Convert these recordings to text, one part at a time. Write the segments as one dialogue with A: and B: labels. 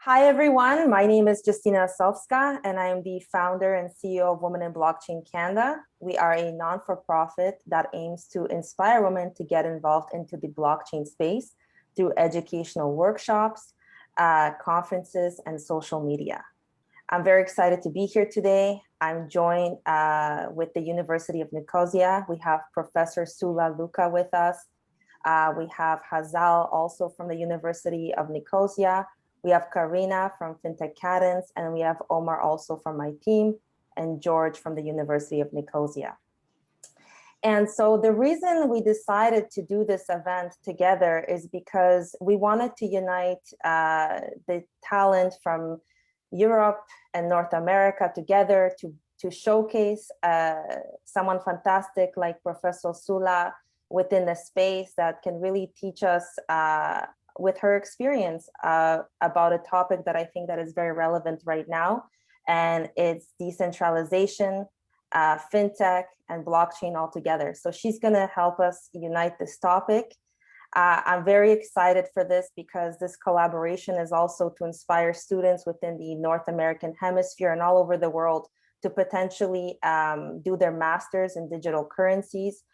A: Hi, everyone. My name is Justina Asovska, and I am the founder and CEO of Women in Blockchain Canada. We are a non-for-profit that aims to inspire women to get involved into the blockchain space through educational workshops, conferences, and social media. I'm very excited to be here today. I'm joined with the University of Nicosia. We have Professor Sula Luca with us. We have Hazal also from the University of Nicosia. We have Karina from FinTech Cadence, and we have Omar also from my team, and George from the University of Nicosia. And so the reason we decided to do this event together is because we wanted to unite the talent from Europe and North America together to showcase someone fantastic like Professor Sula within the space that can really teach us with her experience about a topic that I think that is very relevant right now, and it's decentralization, fintech, and blockchain all together. So she's going to help us unite this topic. I'm very excited for this because this collaboration is also to inspire students within the North American hemisphere and all over the world to potentially do their masters in digital currencies.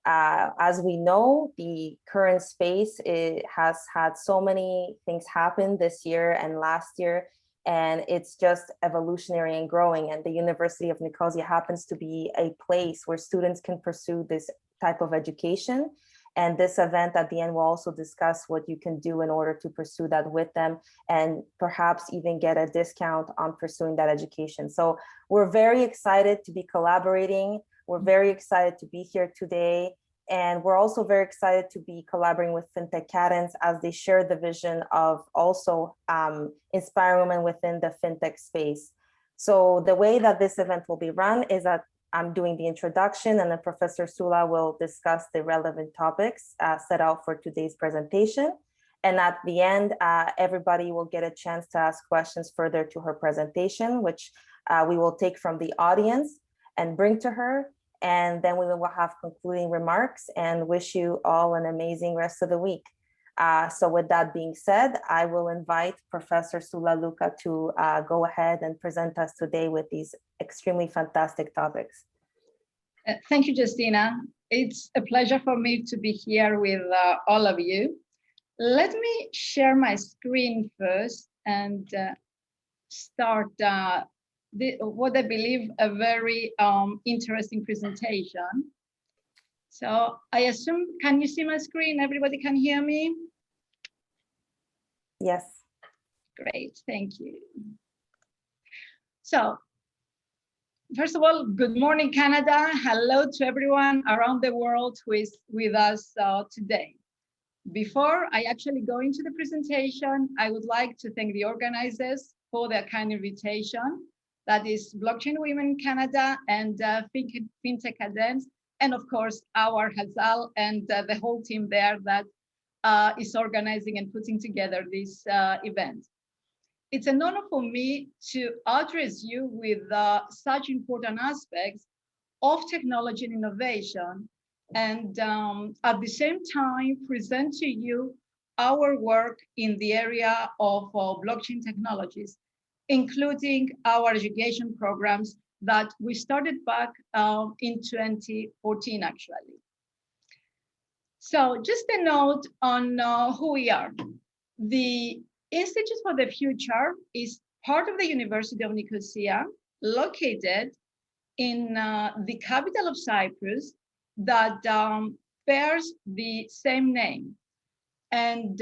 A: As we know, the current space has had so many things happen this year and last year, and it's just evolutionary and growing. And the University of Nicosia happens to be a place where students can pursue this type of education. And this event at the end will also discuss what you can do in order to pursue that with them, and perhaps even get a discount on pursuing that education. So we're very excited to be collaborating. We're very excited to be here today. And we're also very excited to be collaborating with FinTech Cadence as they share the vision of also inspiring women within the FinTech space. So the way that this event will be run is that I'm doing the introduction, and then Professor Sula will discuss the relevant topics set out for today's presentation. And at the end, everybody will get a chance to ask questions further to her presentation, which we will take from the audience and bring to her. And then we will have concluding remarks and wish you all an amazing rest of the week. So with that being said, I will invite Professor Sula Luca to go ahead and present us today with these extremely fantastic topics.
B: Thank you, Justina. It's a pleasure for me to be here with all of you. Let me share my screen first and start what I believe a very interesting presentation. So I assume, can you see my screen? Everybody can hear me?
A: Yes.
B: Great, thank you. So first of all, good morning, Canada. Hello to everyone around the world who is with us today. Before I actually go into the presentation, I would like to thank the organizers for their kind invitation. That is Blockchain Women Canada and FinTech Cadence, and of course our Hazal and the whole team there that is organizing and putting together this event. It's an honor for me to address you with such important aspects of technology and innovation, and at the same time present to you our work in the area of blockchain technologies, including our education programs that we started back in 2014, actually. So just a note on who we are. The Institute for the Future is part of the University of Nicosia, located in the capital of Cyprus that bears the same name. And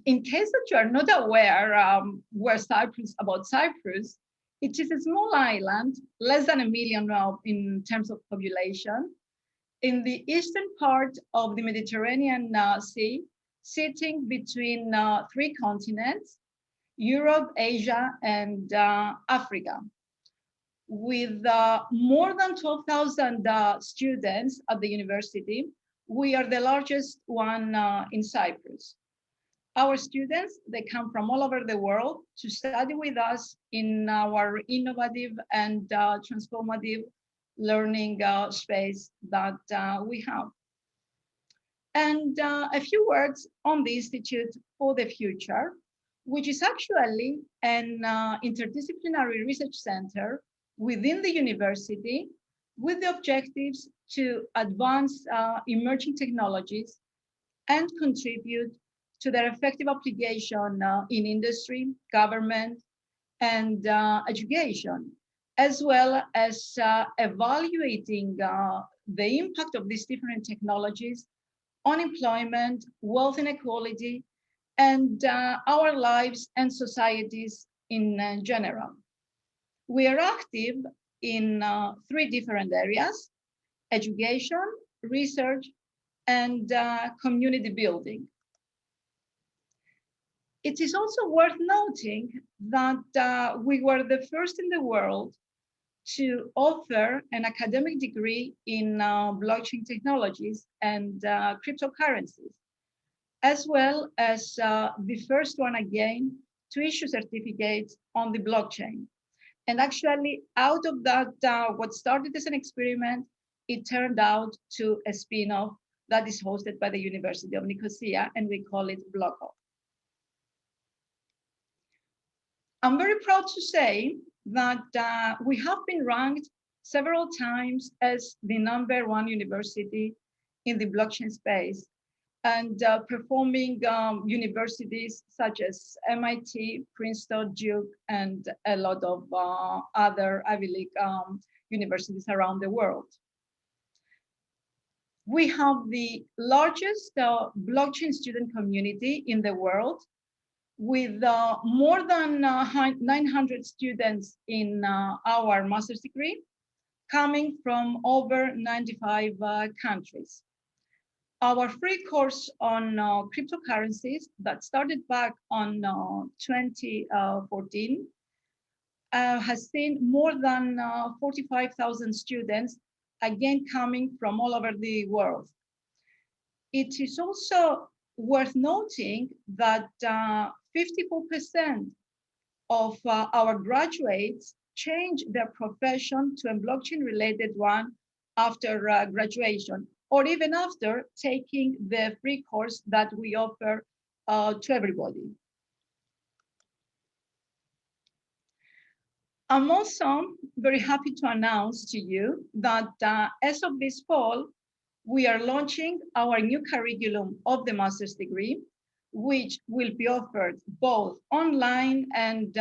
B: in case that you are not aware about Cyprus, it is a small island, less than 1 million in terms of population, in the eastern part of the Mediterranean Sea, sitting between 3 continents, Europe, Asia, and Africa. With more than 12,000 students at the university, we are the largest one in Cyprus. Our students, they come from all over the world to study with us in our innovative and transformative learning space that we have. And a few words on the Institute for the Future. which is actually an interdisciplinary research center within the university with the objectives to advance emerging technologies and contribute to their effective application in industry, government, and education, as well as evaluating the impact of these different technologies on employment, wealth inequality, and our lives and societies in general. We are active in three different areas: education, research, and community building. It is also worth noting that we were the first in the world to offer an academic degree in blockchain technologies and cryptocurrencies, as well as the first one again to issue certificates on the blockchain. And actually, out of that, what started as an experiment, it turned out to a spin-off that is hosted by the University of Nicosia, and we call it Bloco. I'm very proud to say that we have been ranked several times as the #1 university in the blockchain space, and performing universities such as MIT, Princeton, Duke, and a lot of other Ivy League universities around the world. We have the largest blockchain student community in the world, with more than 900 students in our master's degree, coming from over 95 countries. Our free course on cryptocurrencies that started back on 2014 has seen more than 45,000 students, again coming from all over the world. It is also worth noting that 54% of our graduates change their profession to a blockchain-related one after graduation, or even after taking the free course that we offer to everybody. I'm also very happy to announce to you that as of this fall, we are launching our new curriculum of the master's degree, which will be offered both online and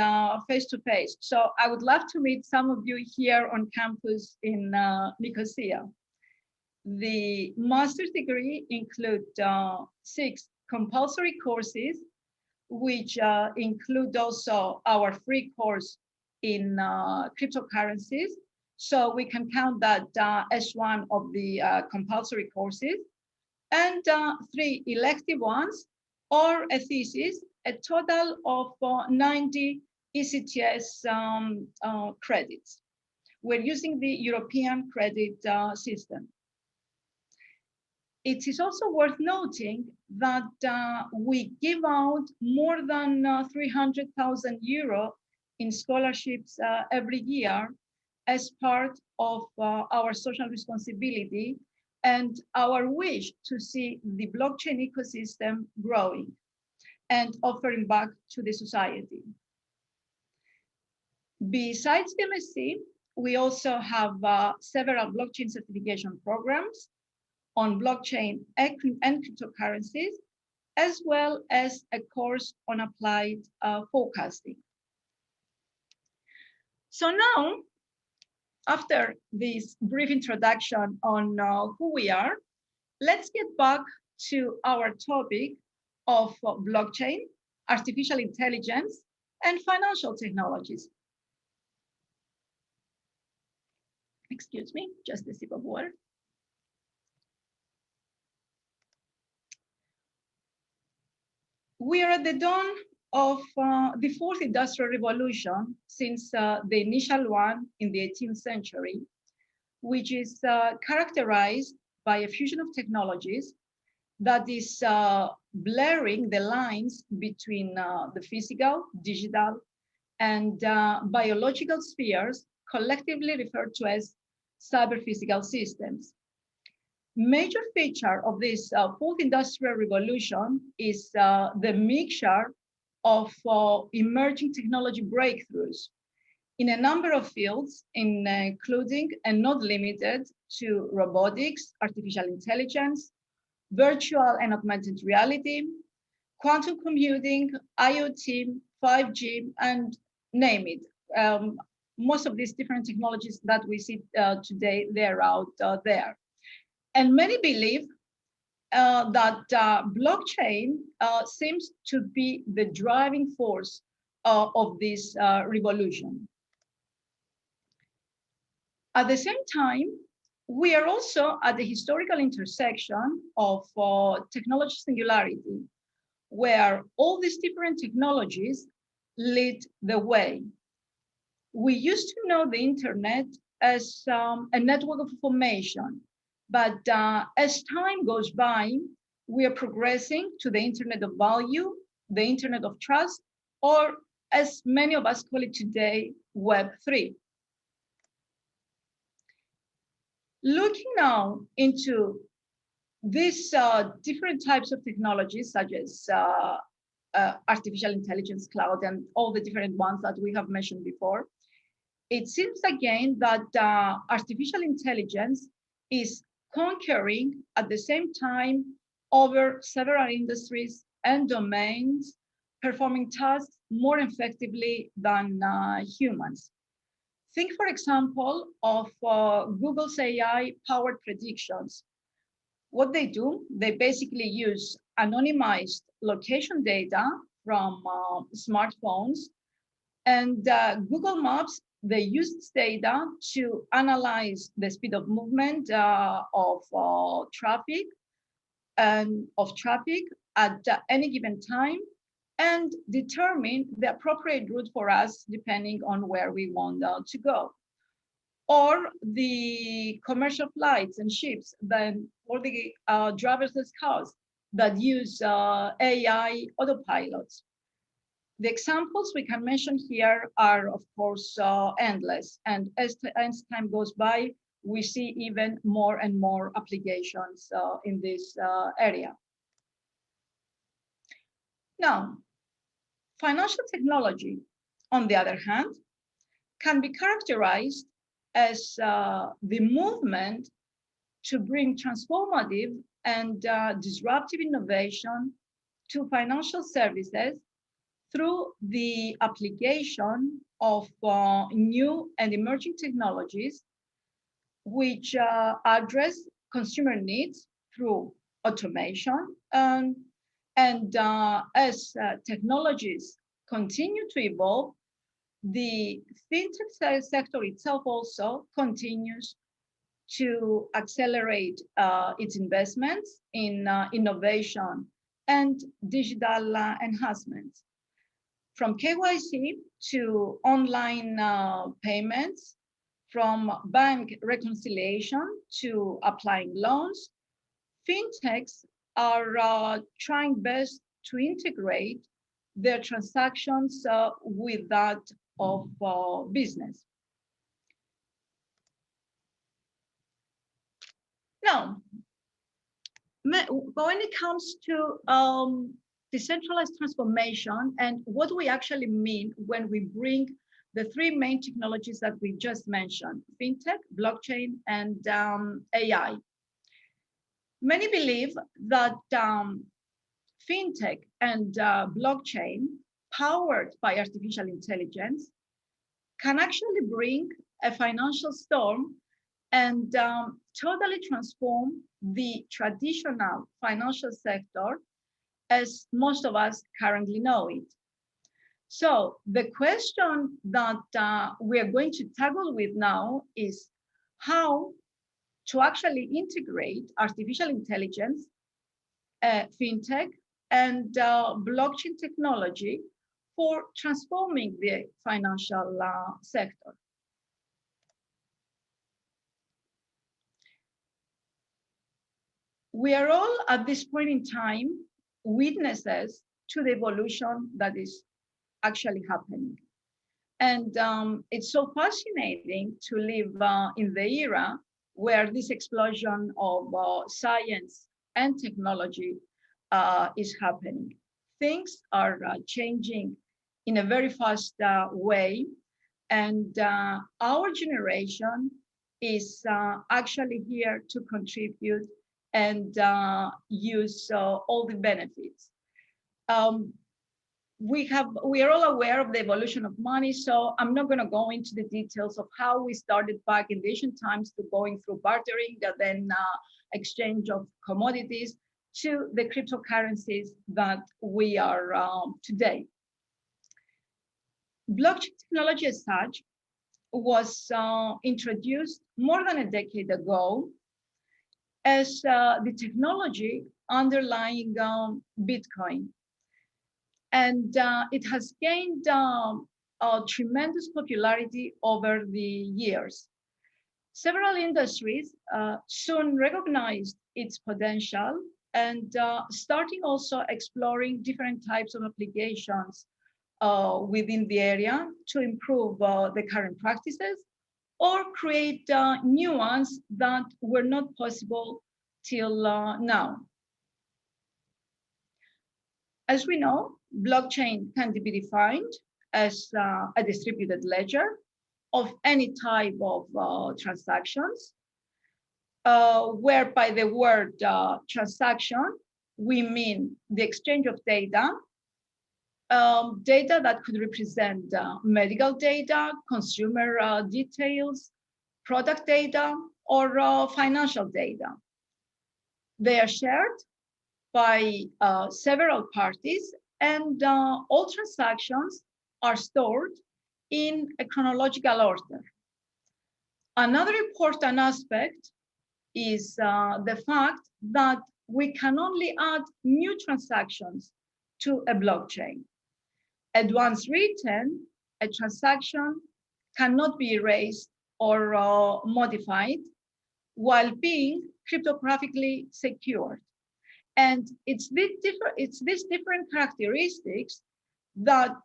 B: face-to-face. So I would love to meet some of you here on campus in Nicosia. The master's degree includes 6 compulsory courses, which include also our free course in cryptocurrencies. So we can count that as one of the compulsory courses, and 3 elective ones, or a thesis, a total of 90 ECTS credits. We're using the European credit system. It is also worth noting that we give out more than 300,000 euro in scholarships every year as part of our social responsibility and our wish to see the blockchain ecosystem growing and offering back to the society. Besides the MSc, we also have several blockchain certification programs on blockchain and cryptocurrencies, as well as a course on applied forecasting. So now, after this brief introduction on who we are, let's get back to our topic of blockchain, artificial intelligence, and financial technologies. Excuse me, just a sip of water. We are at the dawn of the 4th industrial revolution since the initial one in the 18th century, which is characterized by a fusion of technologies that is blurring the lines between the physical, digital, and biological spheres, collectively referred to as cyber-physical systems. Major feature of this 4th industrial revolution is the mixture of emerging technology breakthroughs in a number of fields, including and not limited to robotics, artificial intelligence, virtual and augmented reality, quantum computing, IoT, 5G, and name it. Most of these different technologies that we see today, they're out there. And many believe that blockchain seems to be the driving force of this revolution. At the same time, we are also at the historical intersection of technology singularity, where all these different technologies lead the way. We used to know the internet as a network of information, but as time goes by, we are progressing to the internet of value, the internet of trust, or as many of us call it today, Web3. Looking now into these different types of technologies, such as artificial intelligence, cloud, and all the different ones that we have mentioned before, it seems again that artificial intelligence is conquering at the same time over several industries and domains, performing tasks more effectively than humans. Think, for example, of Google's AI-powered predictions. What they do, they basically use anonymized location data from smartphones, and Google Maps, they use this data to analyze the speed of movement of traffic at any given time, and determine the appropriate route for us depending on where we want to go. Or the commercial flights and ships, then, or the driverless cars that use AI autopilots. The examples we can mention here are, of course, endless. And as time goes by, we see even more and more applications in this area. Now, financial technology, on the other hand, can be characterized as the movement to bring transformative and disruptive innovation to financial services through the application of new and emerging technologies which address consumer needs through automation. And as technologies continue to evolve, the fintech sector itself also continues to accelerate its investments in innovation and digital enhancements. From KYC to online payments, from bank reconciliation to applying loans, fintechs are trying best to integrate their transactions with that of business. Now, when it comes to decentralized transformation and what we actually mean when we bring the three main technologies that we just mentioned, fintech, blockchain, and AI. Many believe that fintech and blockchain powered by artificial intelligence can actually bring a financial storm and totally transform the traditional financial sector as most of us currently know it. So the question that we are going to tackle with now is how to actually integrate artificial intelligence, fintech, and blockchain technology for transforming the financial sector. We are all at this point in time witnesses to the evolution that is actually happening. And it's so fascinating to live in the era where this explosion of science and technology is happening. things are changing in a very fast way. And our generation is actually here to contribute and use all the benefits. We are all aware of the evolution of money, so I'm not going to go into the details of how we started back in the ancient times to going through bartering and then exchange of commodities to the cryptocurrencies that we are today. Blockchain technology as such was introduced more than a decade ago as the technology underlying Bitcoin. And it has gained a tremendous popularity over the years. Several industries soon recognized its potential and starting also exploring different types of applications within the area to improve the current practices or create new ones that were not possible till now. As we know, blockchain can be defined as a distributed ledger of any type of transactions, where by the word transaction, we mean the exchange of data, data that could represent medical data, consumer details, product data, or financial data. They are shared by several parties, and all transactions are stored in a chronological order. Another important aspect is the fact that we can only add new transactions to a blockchain. And once written, a transaction cannot be erased or modified while being cryptographically secured. And it's these different characteristics that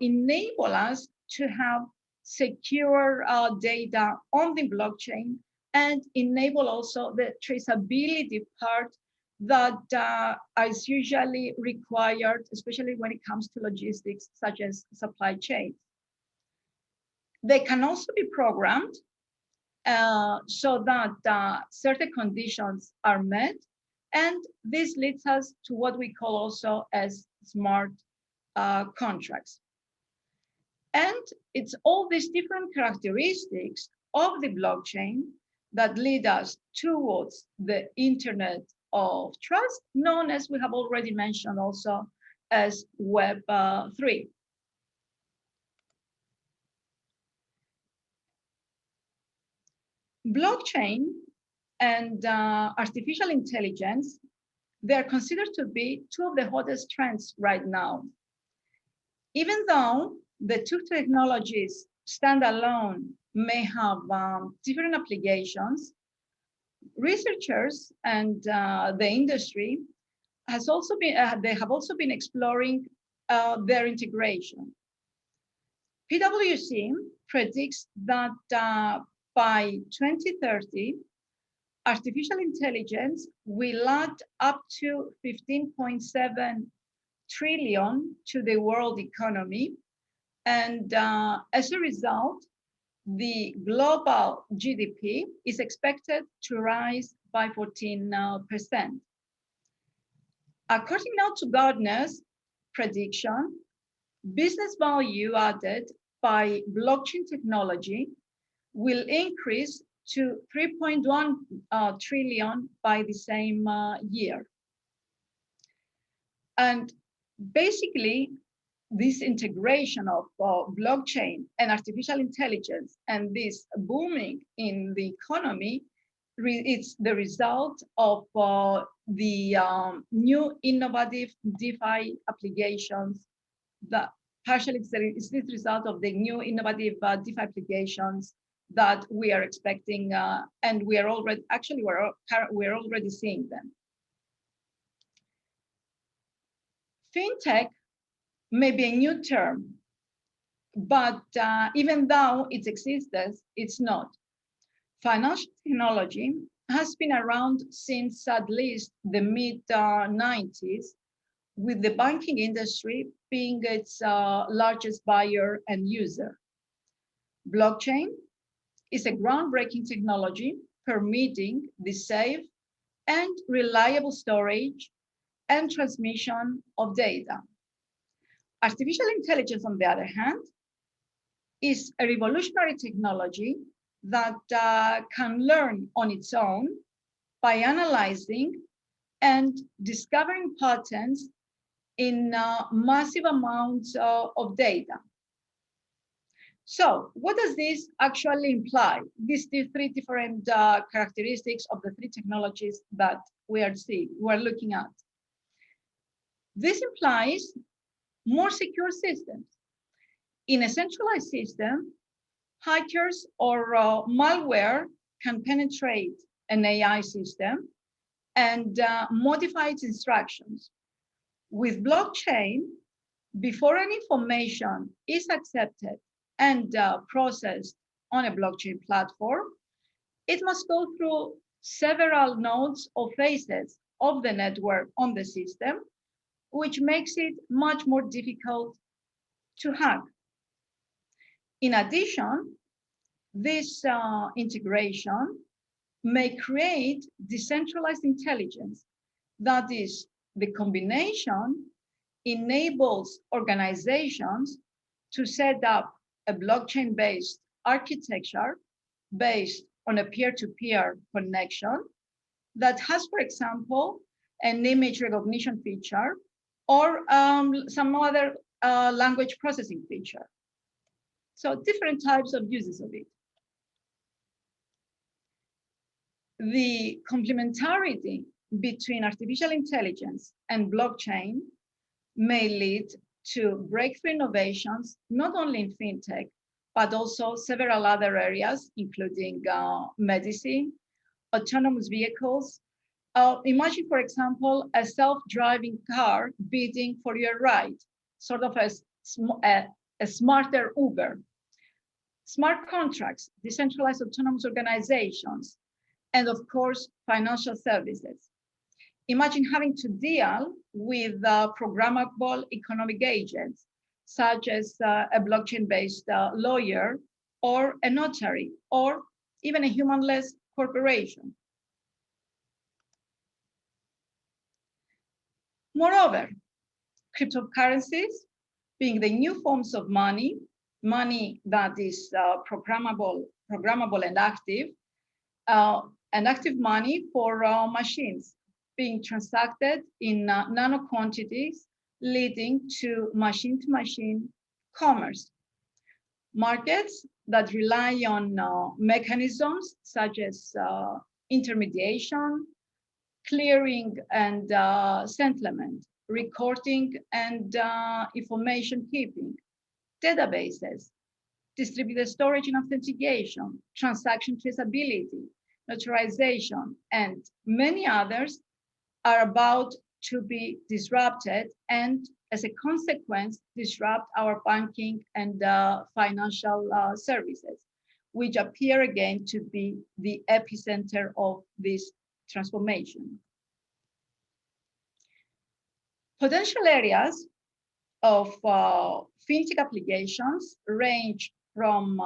B: enable us to have secure data on the blockchain and enable also the traceability part that is usually required, especially when it comes to logistics, such as supply chains. They can also be programmed so that certain conditions are met. And this leads us to what we call also as smart contracts. And it's all these different characteristics of the blockchain that lead us towards the Internet of Trust, known as we have already mentioned also as Web 3. Blockchain and artificial intelligence, they are considered to be two of the hottest trends right now. Even though the two technologies stand alone may have different applications, researchers and the industry has also been they have also been exploring their integration. PwC predicts that by 2030, artificial intelligence will add up to 15.7 trillion to the world economy. And as a result, the global GDP is expected to rise by 14%. According now to Gartner's prediction, business value added by blockchain technology will increase to 3.1 trillion by the same year. And basically, this integration of blockchain and artificial intelligence and this booming in the economy, it's the result of the new innovative DeFi applications that partially it's this result of the new innovative DeFi applications that we are expecting, and we are already actually we're already seeing them. Fintech may be a new term, but even though it exists, it's not. Financial technology has been around since at least the mid-90s, with the banking industry being its largest buyer and user. Blockchain is a groundbreaking technology permitting the safe and reliable storage and transmission of data. Artificial intelligence, on the other hand, is a revolutionary technology that can learn on its own by analyzing and discovering patterns in massive amounts of data. So what does this actually imply? These three different characteristics of the three technologies that we're looking at. This implies more secure systems. In a centralized system, hackers or malware can penetrate an AI system and modify its instructions. With blockchain, before any information is accepted and processed on a blockchain platform, it must go through several nodes or phases of the network on the system, which makes it much more difficult to hack. In addition, this integration may create decentralized intelligence. That is, the combination enables organizations to set up a blockchain-based architecture based on a peer-to-peer connection that has, for example, an image recognition feature or some other language processing feature. So different types of uses of it. The complementarity between artificial intelligence and blockchain may lead to breakthrough innovations, not only in fintech, but also several other areas, including medicine, autonomous vehicles. Imagine, for example, a self-driving car bidding for your ride, sort of a smarter Uber. Smart contracts, decentralized autonomous organizations, and of course, financial services. Imagine having to deal with programmable economic agents, such as a blockchain-based lawyer or a notary, or even a humanless corporation. Moreover, cryptocurrencies, being the new forms of money that is programmable and active money for machines, being transacted in nano quantities, leading to machine-to-machine commerce. Markets that rely on mechanisms such as intermediation, clearing and settlement, recording and information keeping, databases, distributed storage and authentication, transaction traceability, notarization, and many others are about to be disrupted and as a consequence disrupt our banking and financial services, which appear again to be the epicenter of this transformation. Potential areas of fintech applications range from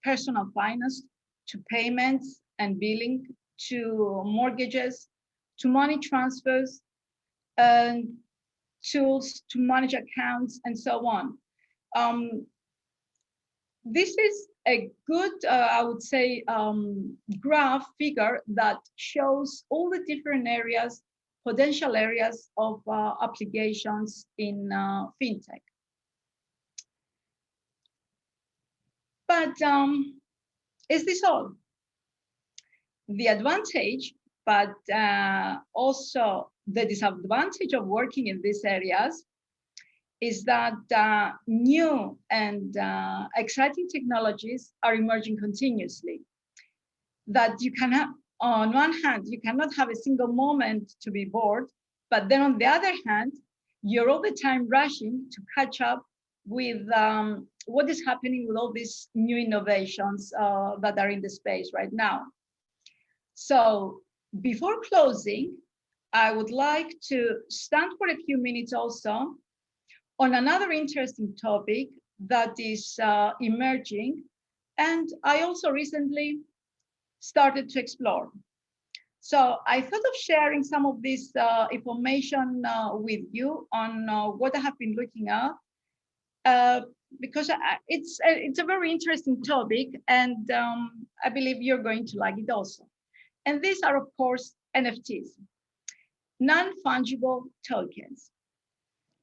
B: personal finance to payments and billing to mortgages to money transfers and tools to manage accounts and so on. This is a good, I would say, graph figure that shows all the different areas, potential areas of applications in fintech. But is this all? The advantage, but also the disadvantage of working in these areas is that new and exciting technologies are emerging continuously. That you can have, on one hand, you cannot have a single moment to be bored, but then on the other hand, you're all the time rushing to catch up with what is happening with all these new innovations that are in the space right now. So before closing, I would like to stand for a few minutes also on another interesting topic that is emerging, and I also recently started to explore. So I thought of sharing some of this information with you on what I have been looking at, because it's a very interesting topic, and I believe you're going to like it also. And these are, of course, NFTs, non-fungible tokens.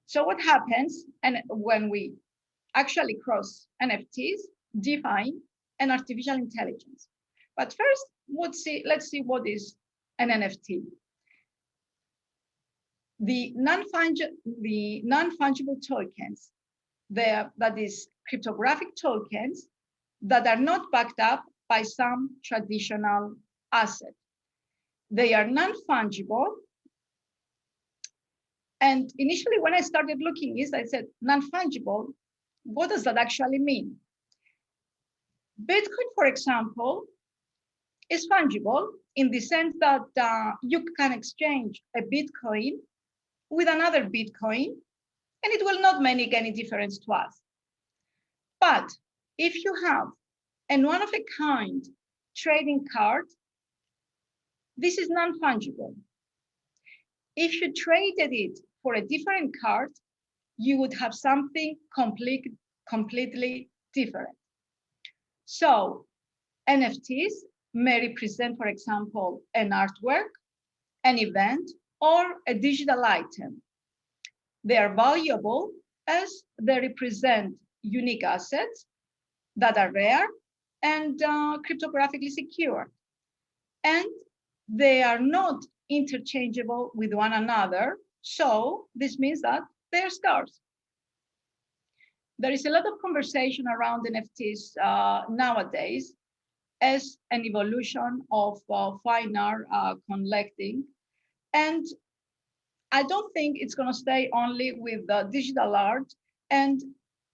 B: So what happens and when we actually cross NFTs, DeFi, and artificial intelligence? But first, let's see what is an NFT. The non-fungible tokens, that is cryptographic tokens that are not backed up by some traditional asset. They are non-fungible. And initially, when I started looking at this, I said, non-fungible, what does that actually mean? Bitcoin, for example, is fungible in the sense that you can exchange a Bitcoin with another Bitcoin, and it will not make any difference to us. But if you have a one-of-a-kind trading card, this is non-fungible. If you traded it for a different card, you would have something completely different. So NFTs may represent, for example, an artwork, an event, or a digital item. They are valuable as they represent unique assets that are rare and cryptographically secure. And they are not interchangeable with one another. So this means that they're scarce. There is a lot of conversation around NFTs nowadays as an evolution of fine art collecting. And I don't think it's going to stay only with digital art. And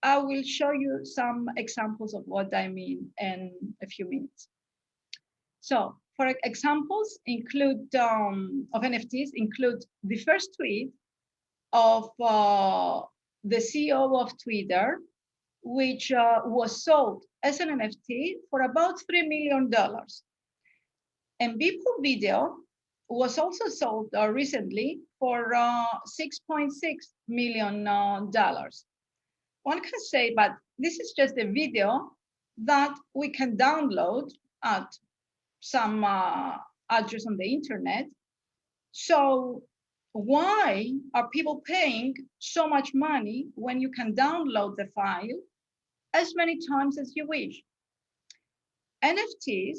B: I will show you some examples of what I mean in a few minutes. So for examples of NFTs include the first tweet of the CEO of Twitter, which was sold as an NFT for about $3 million. And Beeple Video was also sold recently for $6.6 million. One can say, but this is just a video that we can download at some address on the internet. So why are people paying so much money when you can download the file as many times as you wish? NFTs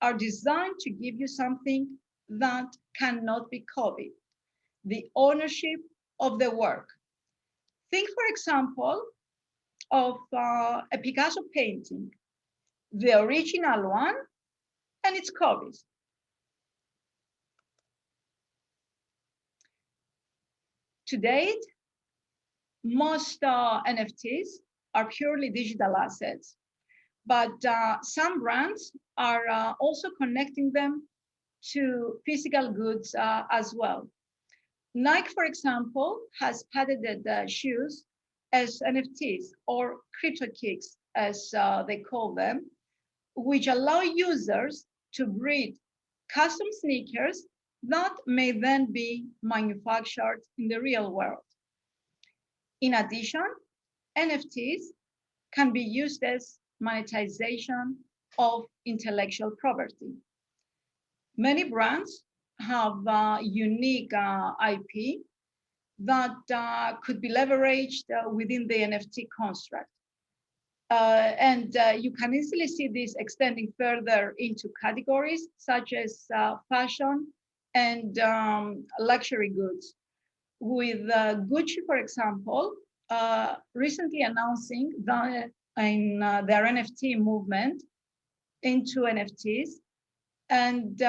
B: are designed to give you something that cannot be copied, the ownership of the work. Think, for example, of a Picasso painting, the original one and its copies. To date, most NFTs are purely digital assets, but some brands are also connecting them to physical goods as well. Nike, for example, has patented shoes as NFTs, or crypto kicks, as they call them, which allow users to breed custom sneakers that may then be manufactured in the real world. In addition, NFTs can be used as monetization of intellectual property. Many brands have unique IP that could be leveraged within the NFT construct. And you can easily see this extending further into categories such as fashion and luxury goods, with Gucci, for example, recently announcing that in their NFT movement into NFTs. And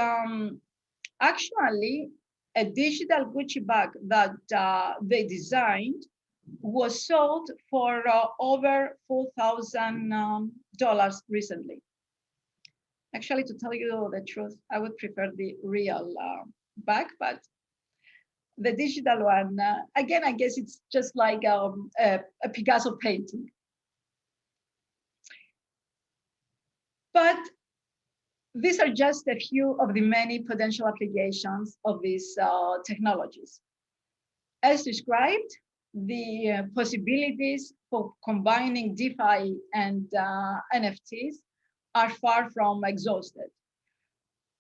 B: actually, a digital Gucci bag that they designed was sold for over $4,000 recently. Actually, to tell you the truth, I would prefer the real bag, but The digital one, again, I guess it's just like a Picasso painting. But these are just a few of the many potential applications of these technologies. As described, the possibilities for combining DeFi and NFTs are far from exhausted.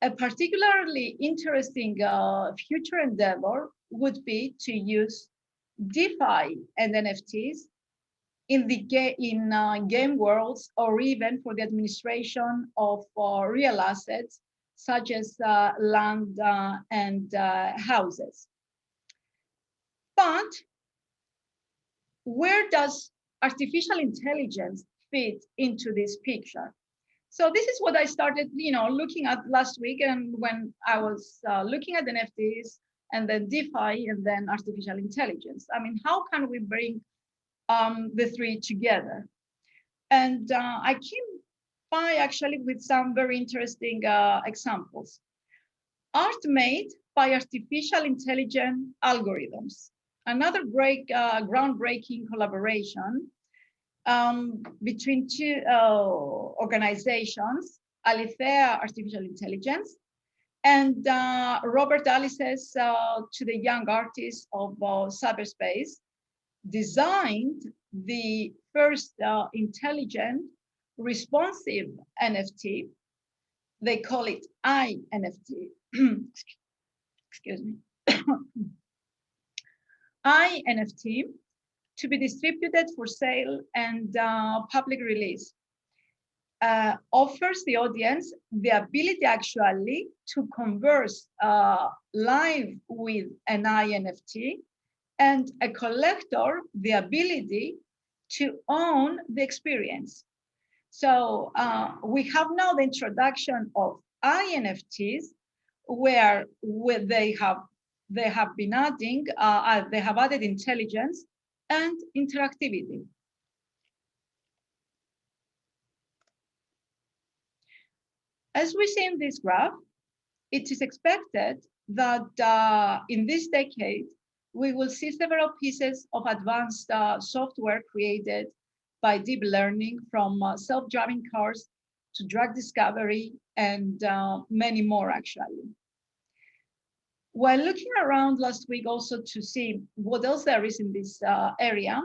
B: A particularly interesting future endeavor would be to use DeFi and NFTs in the game worlds, or even for the administration of real assets such as land and houses. But where does artificial intelligence fit into this picture? So this is what I started, looking at last week, and when I was looking at NFTs and then DeFi and then artificial intelligence. I mean, how can we bring the three together? And I came by actually with some very interesting examples. Art made by artificial intelligent algorithms. Another groundbreaking collaboration between two organizations, Alethea Artificial Intelligence and Robert Alice's To the Young Artists of Cyberspace, designed the first intelligent responsive NFT. They call it INFT. Excuse me. INFT, to be distributed for sale and public release. Offers the audience the ability actually to converse live with an INFT, and a collector the ability to own the experience. So we have now the introduction of INFTs, where they have been adding, they have added intelligence and interactivity. As we see in this graph, it is expected that in this decade, we will see several pieces of advanced software created by deep learning, from self-driving cars to drug discovery and many more actually. While looking around last week also to see what else there is in this area,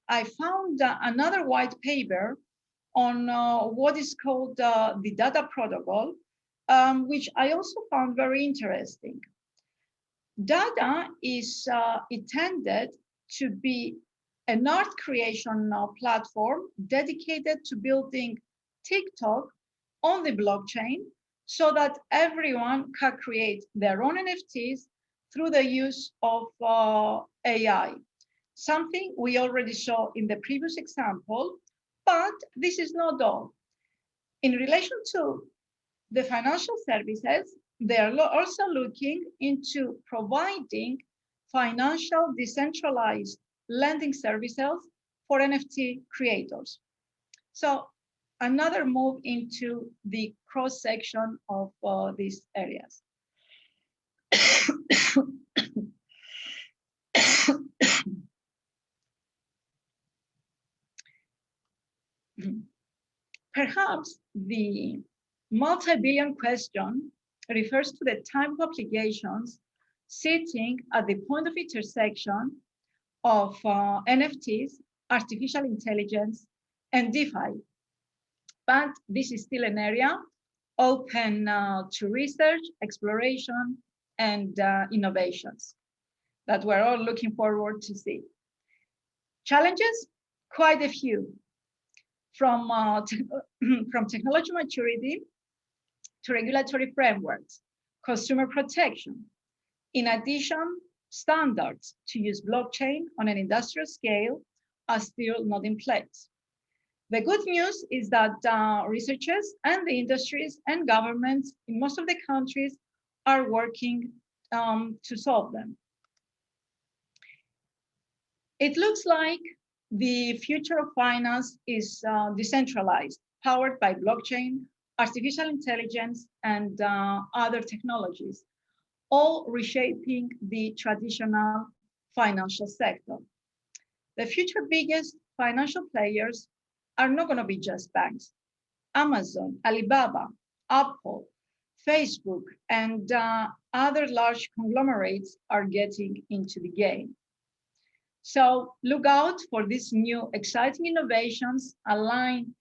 B: I found another white paper on what is called the data protocol, which I also found very interesting. Data is intended to be an art creation platform dedicated to building TikTok on the blockchain, so that everyone can create their own NFTs through the use of AI. Something we already saw in the previous example, but this is not all. In relation to the financial services, they are also looking into providing financial decentralized lending services for NFT creators. So another move into the cross-section of these areas. Perhaps the multi-billion question refers to the type of applications sitting at the point of intersection of NFTs, artificial intelligence, and DeFi. But this is still an area open to research, exploration, and innovations that we're all looking forward to see. Challenges, quite a few, from technology maturity to regulatory frameworks, consumer protection. In addition, standards to use blockchain on an industrial scale are still not in place. The good news is that researchers and the industries and governments in most of the countries are working to solve them. It looks like the future of finance is decentralized, powered by blockchain, artificial intelligence, and other technologies. all reshaping the traditional financial sector. The future biggest financial players are not going to be just banks. Amazon, Alibaba, Apple, Facebook, and other large conglomerates are getting into the game. So look out for these new exciting innovations, align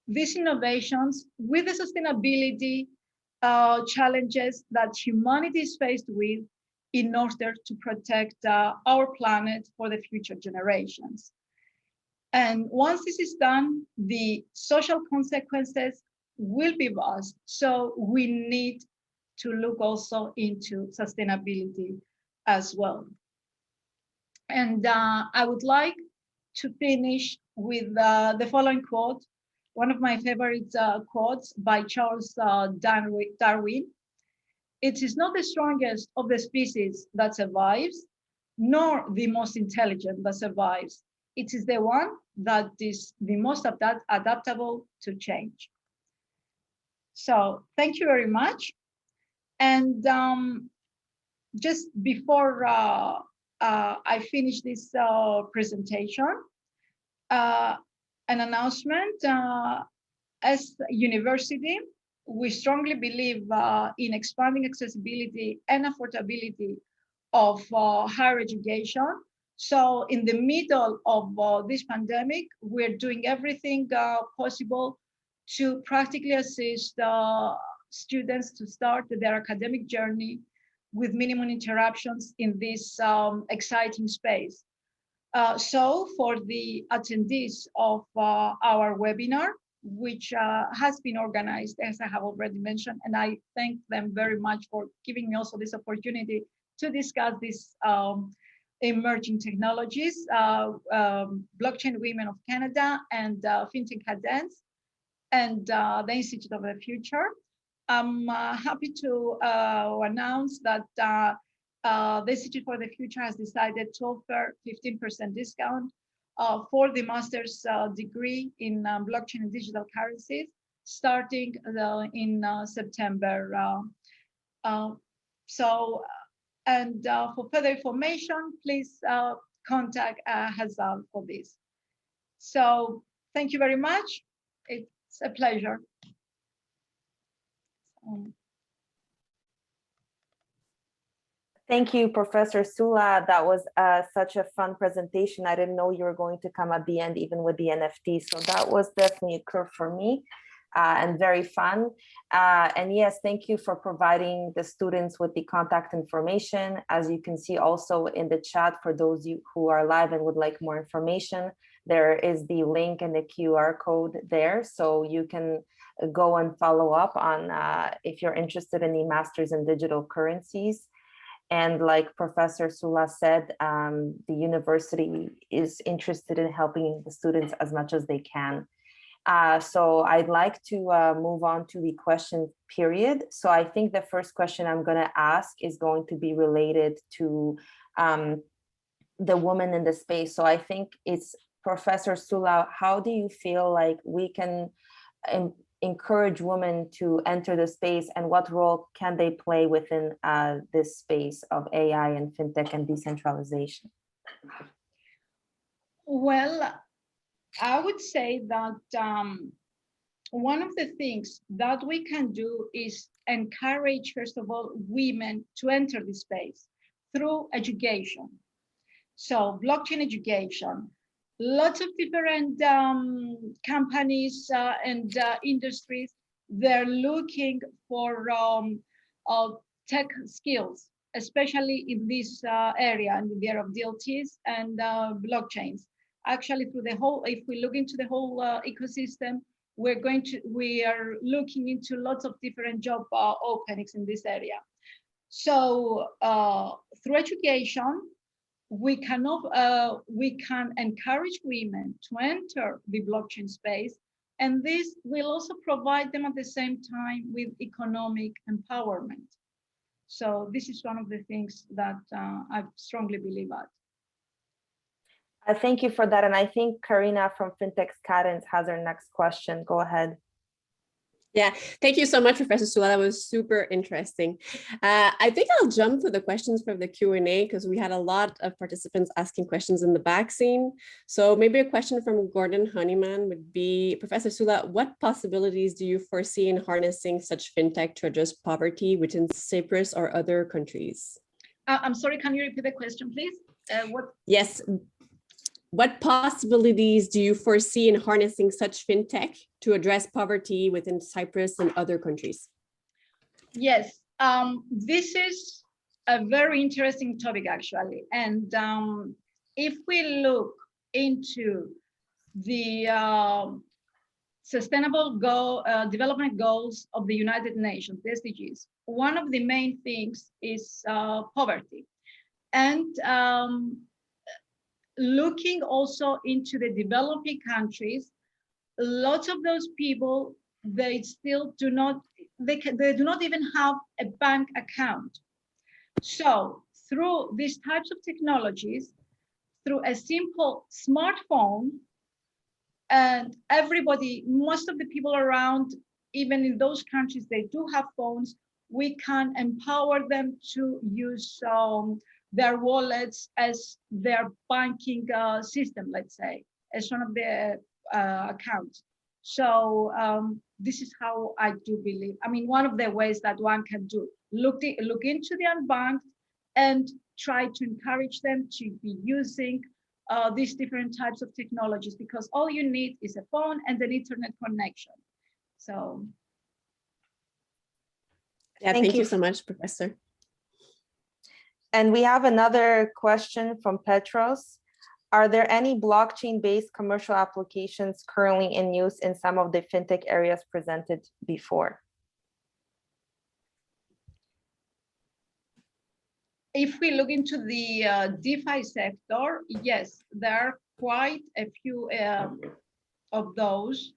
B: these innovations with the sustainability challenges that humanity is faced with in order to protect our planet for the future generations. And once this is done, the social consequences will be vast. So we need to look also into sustainability as well. And I would like to finish with the following quote, one of my favorite quotes by Charles Darwin. It is not the strongest of the species that survives, nor the most intelligent that survives. It is the one that is the most adaptable to change. So thank you very much. And just before I finish this presentation, an announcement. As a university, we strongly believe in expanding accessibility and affordability of higher education. So in the middle of this pandemic, we're doing everything possible to practically assist students to start their academic journey with minimum interruptions in this exciting space. So for the attendees of our webinar, which has been organized, as I have already mentioned, and I thank them very much for giving me also this opportunity to discuss these emerging technologies, Blockchain Women of Canada and FinTech Cadence and the Institute of the Future. I'm happy to announce that the Institute for the Future has decided to offer 15% discount for the master's degree in blockchain and digital currencies, starting in September. For further information, please contact Hazal for this. So thank you very much. It's a pleasure.
A: Thank you, Professor Sula. That was such a fun presentation. I didn't know you were going to come at the end, even with the NFT. So that was definitely a curve for me and very fun. And yes, thank you for providing the students with the contact information. As you can see also in the chat, for those who are live and would like more information, there is the link and the QR code there. So you can go and follow up on if you're interested in the Masters in Digital Currencies. And like Professor Sula said, the university is interested in helping the students as much as they can. So I'd like to move on to the question period. So I think the first question I'm going to ask is going to be related to the woman in the space. So I think it's Professor Sula, how do you feel like we can encourage women to enter the space, and what role can they play within this space of AI and fintech and decentralization?
B: Well, I would say that one of the things that we can do is encourage, first of all, women to enter the space through education. So blockchain education, lots of different companies and industries, they're looking for tech skills, especially in this area, in the area of DLTs and blockchains. Actually, through the whole, if we look into the whole ecosystem, we are looking into lots of different job openings in this area. So through education, we can encourage women to enter the blockchain space, and this will also provide them at the same time with economic empowerment. So this is one of the things that I strongly believe at.
A: Thank you for that. And I think Karina from FinTech Cadence has her next question. Go ahead.
C: Yeah, thank you so much, Professor Sula. That was super interesting. I think I'll jump to the questions from the Q&A because we had a lot of participants asking questions in the back scene. So maybe a question from Gordon Honeyman would be, Professor Sula, what possibilities do you foresee in harnessing such fintech to address poverty within Cyprus or other countries?
B: I'm sorry, can you repeat the question, please?
C: Yes. What possibilities do you foresee in harnessing such fintech to address poverty within Cyprus and other countries?
B: Yes, this is a very interesting topic, actually. And if we look into the Sustainable Development Goals of the United Nations, the SDGs, one of the main things is poverty. And looking also into the developing countries, lots of those people, they still do not, they do not even have a bank account. So through these types of technologies, through a simple smartphone, and everybody, most of the people around, even in those countries, they do have phones, we can empower them to use their wallets as their banking system, let's say, as one of their accounts. So this is how I do believe. I mean, one of the ways that one can do, look into the unbanked and try to encourage them to be using these different types of technologies, because all you need is a phone and an internet connection. So.
C: Yeah, thank you so much, Professor.
A: And we have another question from Petros. Are there any blockchain-based commercial applications currently in use in some of the fintech areas presented before?
B: If we look into the DeFi sector, yes, there are quite a few of those.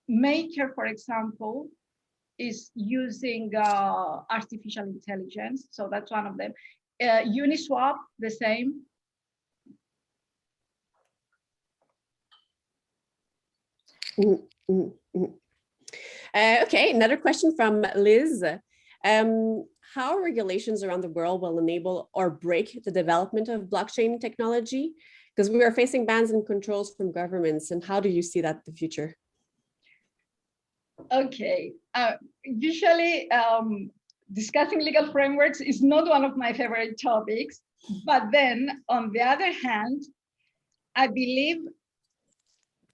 B: Maker, for example, is using artificial intelligence. So that's one of them. Uniswap, the same.
C: Okay, another question from Liz. How regulations around the world will enable or break the development of blockchain technology? Because we are facing bans and controls from governments, and how do you see that in the future?
B: Okay, usually discussing legal frameworks is not one of my favorite topics, but then on the other hand, I believe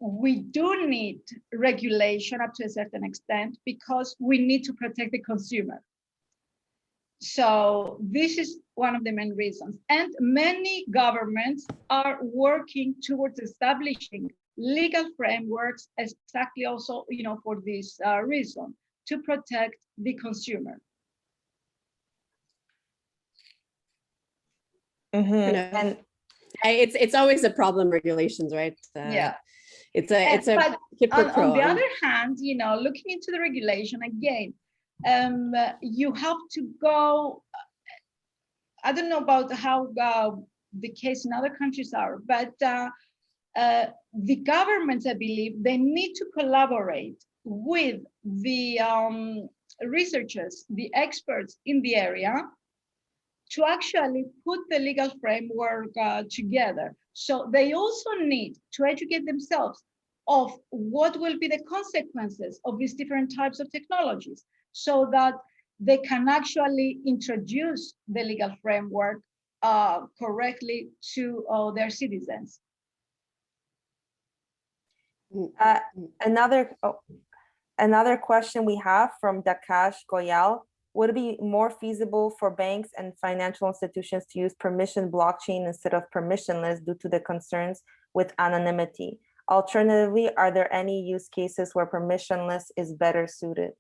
B: we do need regulation up to a certain extent because we need to protect the consumer. So this is one of the main reasons. And many governments are working towards establishing legal frameworks exactly also, for this reason, to protect the consumer.
C: Mm-hmm. And it's always a problem, regulations, right?
B: Yeah.
C: It's a
B: on the other hand, looking into the regulation again, you have to go. I don't know about how the case in other countries are, but the governments, I believe, they need to collaborate with the researchers, the experts in the area, to actually put the legal framework together. So they also need to educate themselves of what will be the consequences of these different types of technologies, so that they can actually introduce the legal framework correctly to their citizens.
A: Another question we have from Dakash Goyal: would it be more feasible for banks and financial institutions to use permission blockchain instead of permissionless due to the concerns with anonymity? Alternatively, are there any use cases where permissionless is better suited?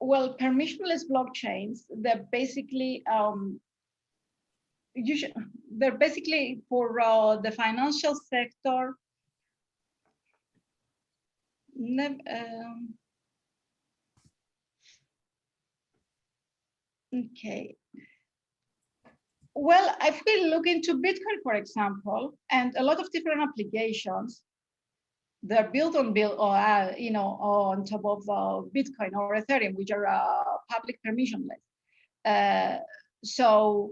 B: Well, permissionless blockchains, they're basically they're basically for the financial sector. Okay. Well, if we look into Bitcoin, for example, and a lot of different applications, they're built on on top of Bitcoin or Ethereum, which are public permissionless. So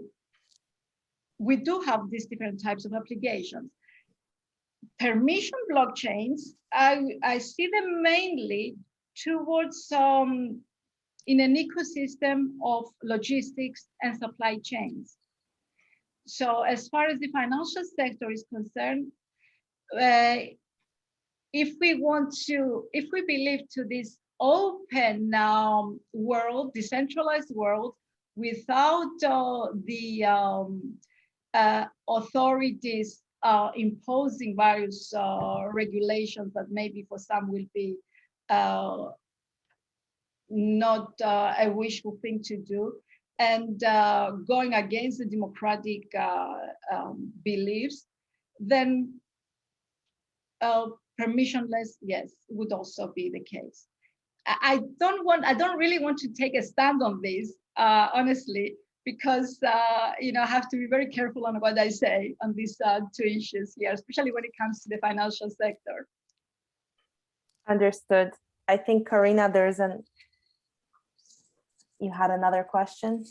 B: we do have these different types of applications. Permission blockchains, I see them mainly towards in an ecosystem of logistics and supply chains. So as far as the financial sector is concerned, if we believe to this open world, decentralized world, without the authorities imposing various regulations that maybe for some will be not a wishful thing to do, and going against the democratic beliefs, then permissionless, yes, would also be the case. I don't really want to take a stand on this, honestly, because I have to be very careful on what I say on these two issues here, especially when it comes to the financial sector.
A: Understood. I think, Karina, you had another question?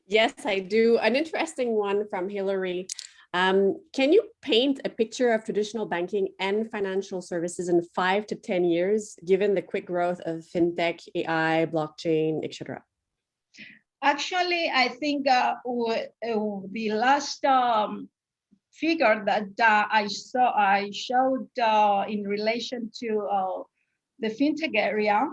C: Yes, I do. An interesting one from Hillary. Can you paint a picture of traditional banking and financial services in 5 to 10 years, given the quick growth of fintech, AI, blockchain, etc.?
B: Actually, I think the last figure that I showed in relation to the fintech area,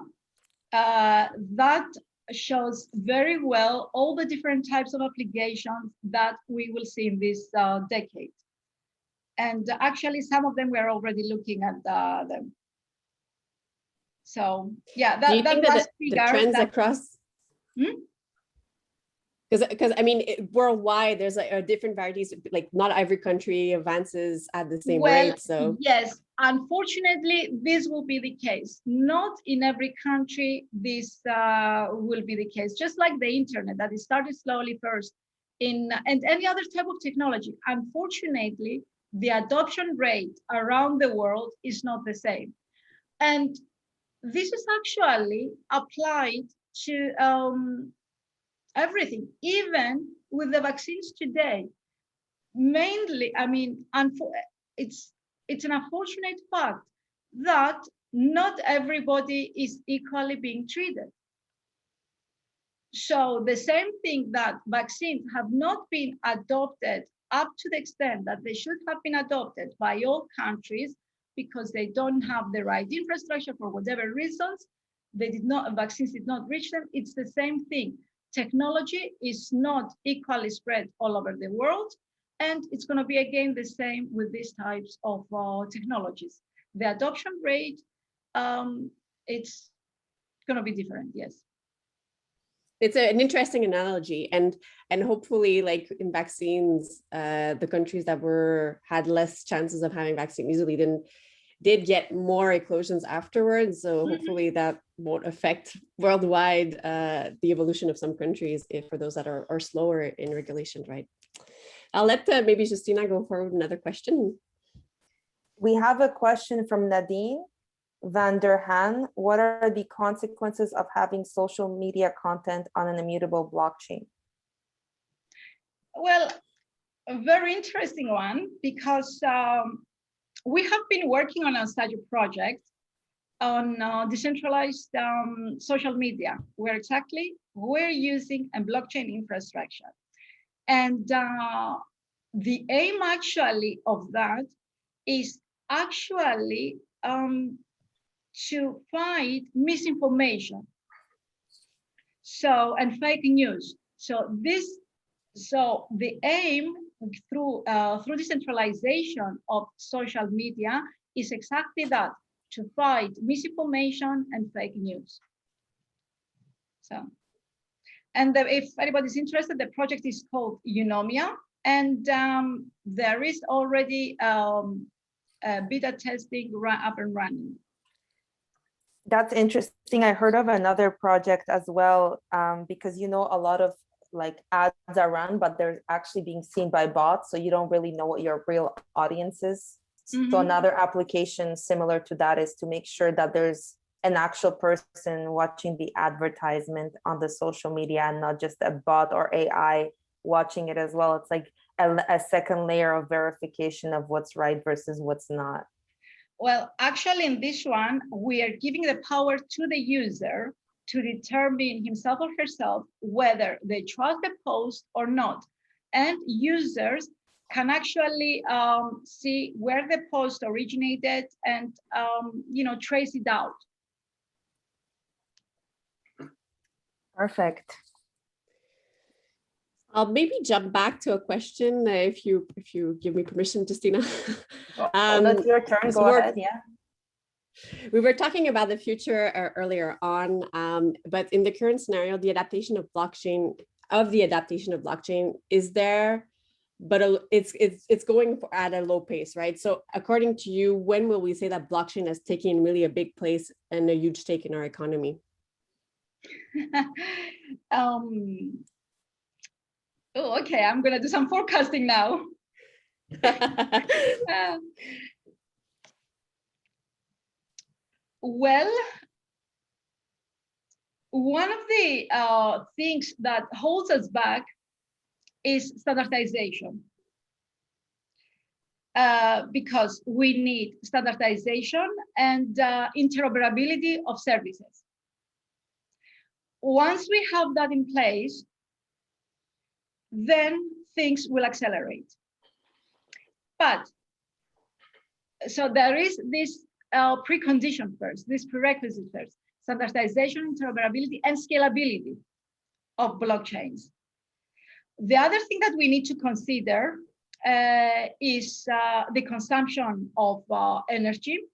B: that shows very well all the different types of applications that we will see in this decade. And actually, some of them we're already looking at them. So yeah,
C: Do you think that the trends across? Because I mean, worldwide, there's like different varieties. Like not every country advances at the same rate. So
B: yes, unfortunately, this will be the case. Not in every country this will be the case. Just like the internet, that it started slowly first, and any other type of technology. Unfortunately, the adoption rate around the world is not the same, and this is actually applied to everything, even with the vaccines today. Mainly, I mean, it's an unfortunate fact that not everybody is equally being treated. So the same thing that vaccines have not been adopted up to the extent that they should have been adopted by all countries because they don't have the right infrastructure for whatever reasons, vaccines did not reach them. It's the same thing. Technology is not equally spread all over the world, and it's going to be again the same with these types of technologies. The adoption rate, it's going to be different, yes.
C: It's an interesting analogy, and hopefully, like in vaccines, the countries that had less chances of having vaccine easily did get more eclosions afterwards. So hopefully that won't affect worldwide the evolution of some countries for those that are slower in regulation, right? I'll let maybe Justina go forward with another question.
A: We have a question from Nadine van der Haan. What are the consequences of having social media content on an immutable blockchain?
B: Well, a very interesting one, because we have been working on such a project on decentralized social media, where exactly we're using a blockchain infrastructure. And the aim actually of that is actually to fight misinformation, and fake news. So the aim through decentralization of social media is exactly that, to fight misinformation and fake news. So, and if anybody's interested, the project is called Eunomia, and there is already beta testing up and running.
A: That's interesting. I heard of another project as well, because a lot of like ads are run, but they're actually being seen by bots. So you don't really know what your real audience is. So another application similar to that is to make sure that there's an actual person watching the advertisement on the social media and not just a bot or AI watching it as well. It's like a second layer of verification of what's right versus what's not.
B: Well, actually, in this one, we are giving the power to the user to determine himself or herself whether they trust the post or not. And users can actually see where the post originated and trace it out.
A: Perfect.
C: I'll maybe jump back to a question if you give me permission, Justina.
A: That's your turn. Go ahead. Yeah.
C: We were talking about the future earlier on, but in the current scenario, the adaptation of blockchain is there, but it's going at a low pace, right? So according to you, when will we say that blockchain has taken really a big place and a huge stake in our economy?
B: Oh, okay, I'm gonna do some forecasting now. Well, one of the things that holds us back is standardization. Because we need standardization and interoperability of services. Once we have that in place, then things will accelerate. But so there is this precondition first, this prerequisite first: standardization, interoperability, and scalability of blockchains. The other thing that we need to consider is the consumption of energy,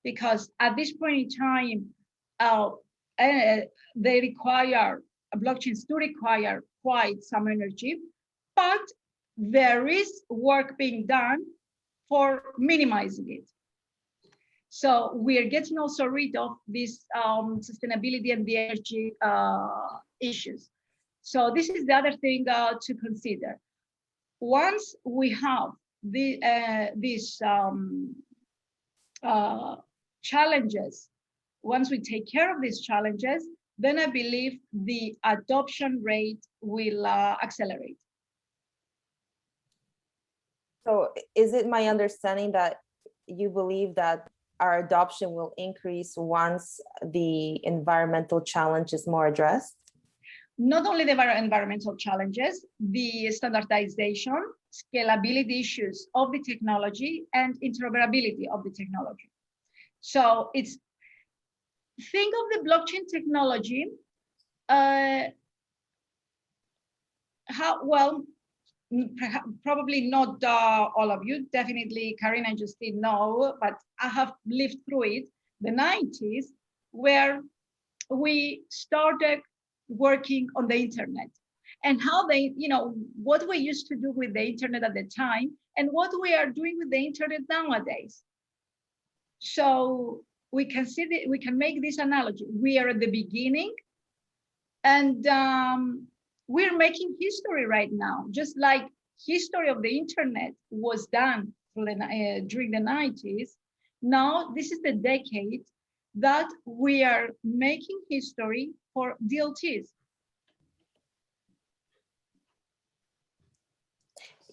B: because at this point in time, blockchains do require quite some energy, but there is work being done for minimizing it. So we are getting also rid of this sustainability and the energy issues. So this is the other thing to consider. Once we have these challenges, once we take care of these challenges, then I believe the adoption rate will accelerate.
A: So is it my understanding that you believe that our adoption will increase once the environmental challenge is more addressed?
B: Not only the environmental challenges, the standardization, scalability issues of the technology, and interoperability of the technology. So it's, think of the blockchain technology, probably not all of you, definitely Karina and Justine know, but I have lived through it, the 90s, where we started working on the internet, and how what we used to do with the internet at the time and what we are doing with the internet nowadays. So we can see that we can make this analogy. We are at the beginning, and we're making history right now, just like history of the internet was done during the 90s. Now this is the decade that we are making history for DLTs.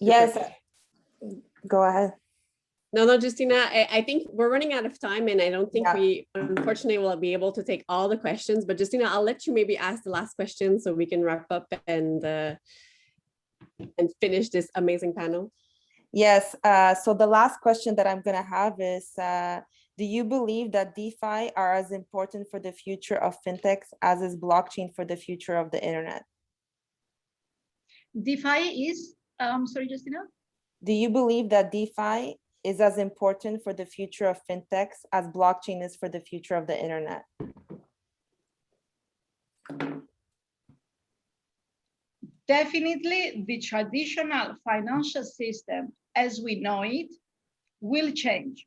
A: Yes, go ahead.
C: No, Justina, I think we're running out of time, and I don't think we, unfortunately, will be able to take all the questions. But Justina, I'll let you maybe ask the last question so we can wrap up and finish this amazing panel.
A: Yes. So the last question that I'm going to have is, do you believe that DeFi are as important for the future of fintechs as is blockchain for the future of the internet?
B: DeFi is, sorry, Justina?
A: Do you believe that DeFi is as important for the future of fintechs as blockchain is for the future of the internet?
B: Definitely, the traditional financial system as we know it will change.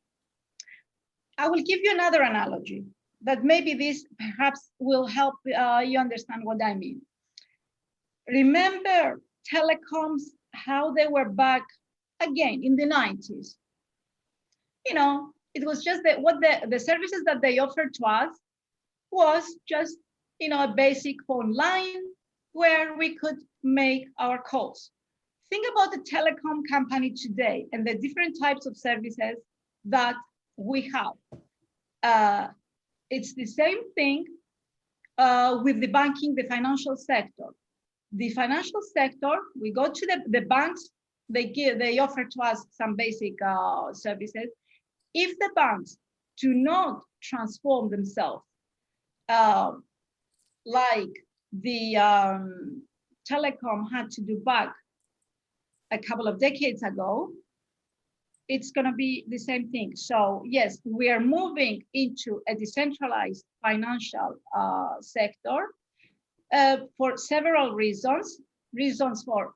B: I will give you another analogy that maybe this perhaps will help you understand what I mean. remember telecoms, how they were back again in the 90s. You know, it was just that what the services that they offered to us was just, you know, a basic phone line where we could make our calls. Think about the telecom company today and the different types of services that we have. It's the same thing with the banking, the financial sector. The financial sector, we go to the banks, they offer to us some basic services. If the banks do not transform themselves, like the telecom had to do back a couple of decades ago, it's going to be the same thing. So yes, we are moving into a decentralized financial sector for several reasons. Reasons for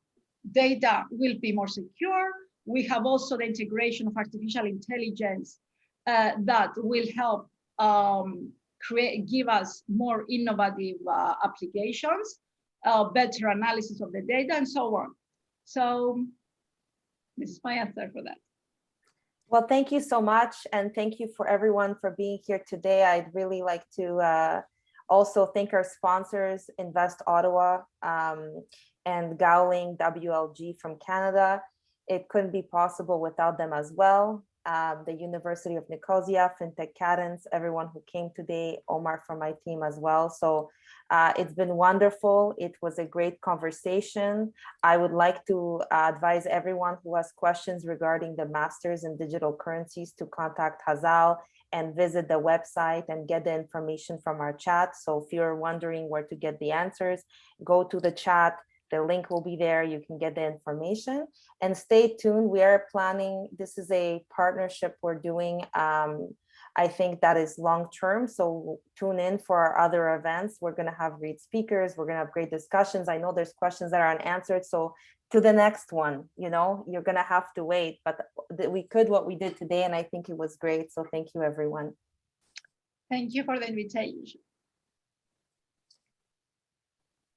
B: data will be more secure. We have also the integration of artificial intelligence that will help give us more innovative applications, better analysis of the data, and so on. So this is my answer for that.
A: Well, thank you so much. And thank you for everyone for being here today. I'd really like to also thank our sponsors, Invest Ottawa and Gowling WLG from Canada. It couldn't be possible without them as well. The University of Nicosia, FinTech Cadence, everyone who came today, Omar from my team as well. So it's been wonderful. It was a great conversation. I would like to advise everyone who has questions regarding the Masters in Digital Currencies to contact Hazal and visit the website and get the information from our chat. So if you're wondering where to get the answers, go to the chat. The link will be there. You can get the information and stay tuned. We are planning, this is a partnership we're doing. I think that is long-term. So tune in for our other events. We're going to have great speakers. We're going to have great discussions. I know there's questions that are unanswered. So to the next one, you know, you're going to have to wait, but we could what we did today. And I think it was great. So thank you, everyone.
B: Thank you for the invitation.